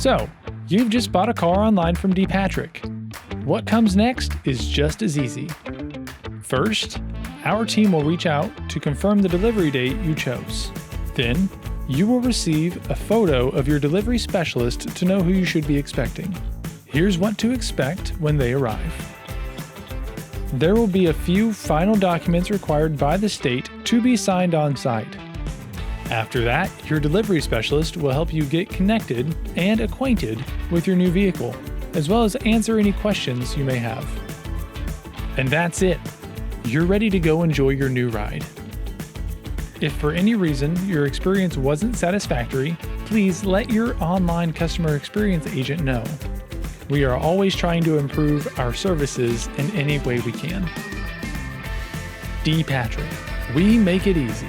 So, you've just bought a car online from D. Patrick. What comes next is just as easy. First, our team will reach out to confirm the delivery date you chose. Then, you will receive a photo of your delivery specialist to know who you should be expecting. Here's what to expect when they arrive. There will be a few final documents required by the state to be signed on site. After that, your delivery specialist will help you get connected and acquainted with your new vehicle, as well as answer any questions you may have. And that's it. You're ready to go enjoy your new ride. If for any reason your experience wasn't satisfactory, please let your online customer experience agent know. We are always trying to improve our services in any way we can. D. Patrick, we make it easy.